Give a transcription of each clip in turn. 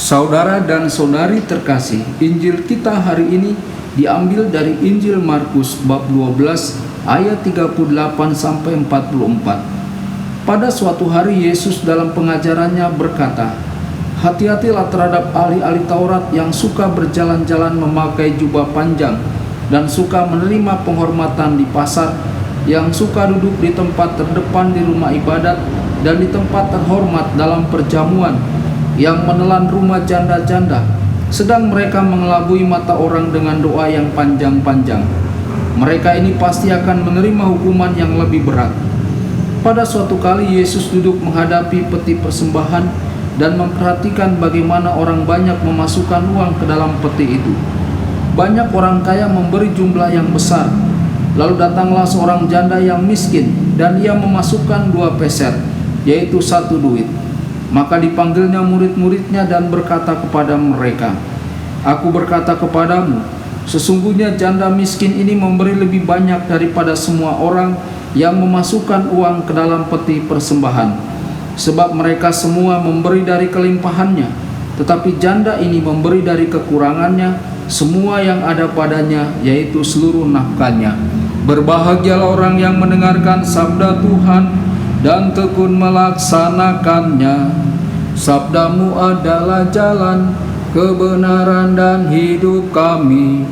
Saudara dan saudari terkasih, Injil kita hari ini diambil dari Injil Markus bab 12 ayat 38 sampai 44. Pada suatu hari Yesus dalam pengajarannya berkata, "Hati-hatilah terhadap ahli-ahli Taurat yang suka berjalan-jalan memakai jubah panjang dan suka menerima penghormatan di pasar, yang suka duduk di tempat terdepan di rumah ibadat dan di tempat terhormat dalam perjamuan, yang menelan rumah janda-janda, sedang mereka mengelabui mata orang dengan doa yang panjang-panjang. Mereka ini pasti akan menerima hukuman yang lebih berat." Pada suatu kali Yesus duduk menghadapi peti persembahan dan memperhatikan bagaimana orang banyak memasukkan uang ke dalam peti itu. Banyak orang kaya memberi jumlah yang besar. Lalu datanglah seorang janda yang miskin, dan ia memasukkan 2 peser, yaitu 1 duit. Maka dipanggilnya murid-muridnya dan berkata kepada mereka, "Aku berkata kepadamu, sesungguhnya janda miskin ini memberi lebih banyak daripada semua orang yang memasukkan uang ke dalam peti persembahan. Sebab mereka semua memberi dari kelimpahannya, tetapi janda ini memberi dari kekurangannya semua yang ada padanya, yaitu seluruh nafkahnya." Berbahagialah orang yang mendengarkan sabda Tuhan dan tekun melaksanakannya. Sabdamu adalah jalan, kebenaran dan hidup kami.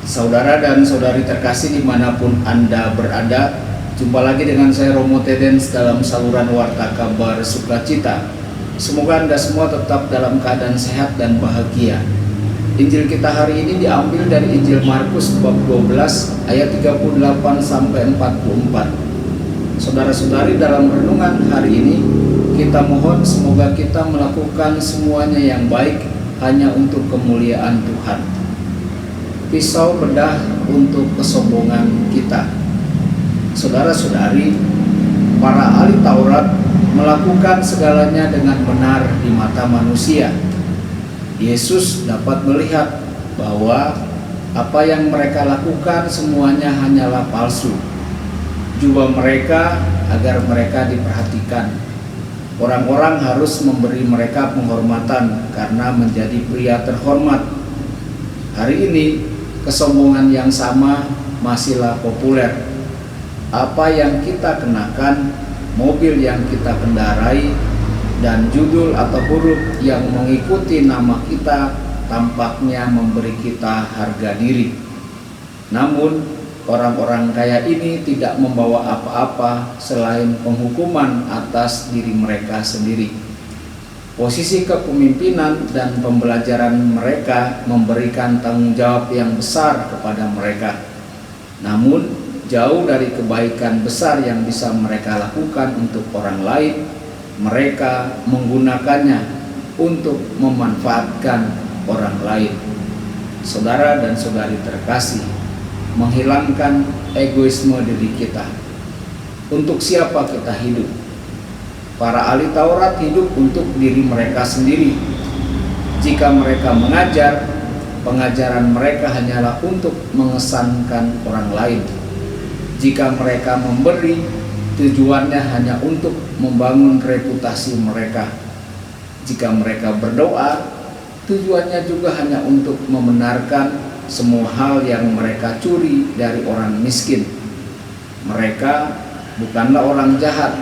Saudara dan saudari terkasih dimanapun Anda berada, jumpa lagi dengan saya Romo Tedens dalam saluran Warta Kabar Sukacita. Semoga Anda semua tetap dalam keadaan sehat dan bahagia. Injil kita hari ini diambil dari Injil Markus bab 12 ayat 38 sampai 44. Saudara-saudari, dalam renungan hari ini kita mohon semoga kita melakukan semuanya yang baik hanya untuk kemuliaan Tuhan. Pisau bedah untuk kesombongan kita. Saudara-saudari, para ahli Taurat melakukan segalanya dengan benar di mata manusia. Yesus dapat melihat bahwa apa yang mereka lakukan semuanya hanyalah palsu. Jubah mereka agar mereka diperhatikan. Orang-orang harus memberi mereka penghormatan karena menjadi pria terhormat. Hari ini kesombongan yang sama masihlah populer. Apa yang kita kenakan, mobil yang kita kendarai, dan judul atau huruf yang mengikuti nama kita tampaknya memberi kita harga diri. Namun, orang-orang kaya ini tidak membawa apa-apa selain penghukuman atas diri mereka sendiri. Posisi kepemimpinan dan pembelajaran mereka memberikan tanggung jawab yang besar kepada mereka. Namun, jauh dari kebaikan besar yang bisa mereka lakukan untuk orang lain, mereka menggunakannya untuk memanfaatkan orang lain. Saudara dan saudari terkasih, menghilangkan egoisme diri kita. Untuk siapa kita hidup? Para ahli Taurat hidup untuk diri mereka sendiri. Jika mereka mengajar, pengajaran mereka hanyalah untuk mengesankan orang lain. Jika mereka memberi, tujuannya hanya untuk membangun reputasi mereka. Jika mereka berdoa, tujuannya juga hanya untuk membenarkan semua hal yang mereka curi dari orang miskin. Mereka bukanlah orang jahat.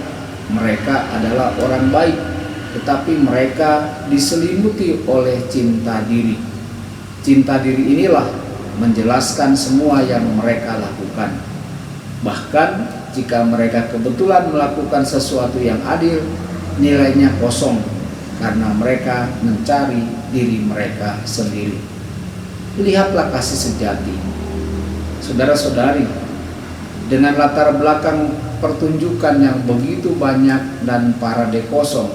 Mereka adalah orang baik, tetapi mereka diselimuti oleh cinta diri. Cinta diri inilah menjelaskan semua yang mereka lakukan. Bahkan jika mereka kebetulan melakukan sesuatu yang adil, nilainya kosong karena mereka mencari diri mereka sendiri. Lihatlah kasih sejati. Saudara-saudari, dengan latar belakang pertunjukan yang begitu banyak dan parade kosong,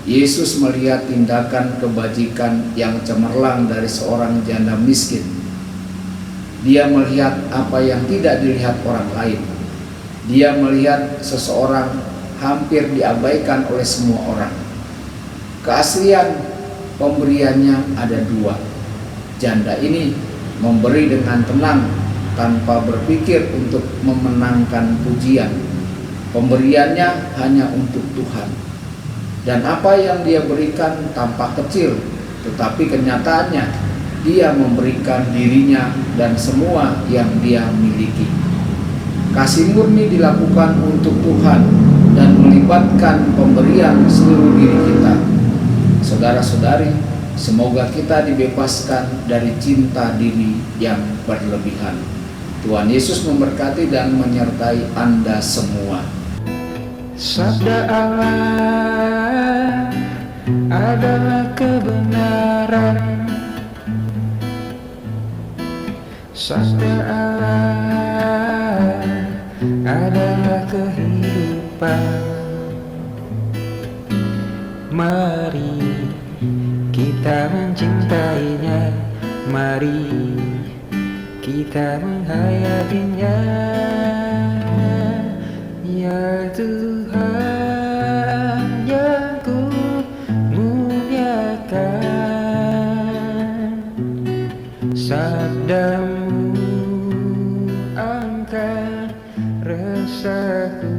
Yesus melihat tindakan kebajikan yang cemerlang dari seorang janda miskin. Dia melihat apa yang tidak dilihat orang lain. Dia melihat seseorang hampir diabaikan oleh semua orang. Keaslian pemberiannya ada 2. Janda ini memberi dengan tenang tanpa berpikir untuk memenangkan pujian. Pemberiannya hanya untuk Tuhan. Dan apa yang dia berikan tampak kecil, tetapi kenyataannya dia memberikan dirinya dan semua yang dia miliki. Kasih murni dilakukan untuk Tuhan dan melibatkan pemberian seluruh diri kita. Saudara-saudari, semoga kita dibebaskan dari cinta diri yang berlebihan. Tuhan Yesus memberkati dan menyertai Anda semua. Sabda Allah adalah kebenaran. Sabda Allah adalah kehidupan. Mari kita mencintainya, mari kita menghayatinya. Ya Tuhan yang ku muliakan, sabdamu angkat resahku.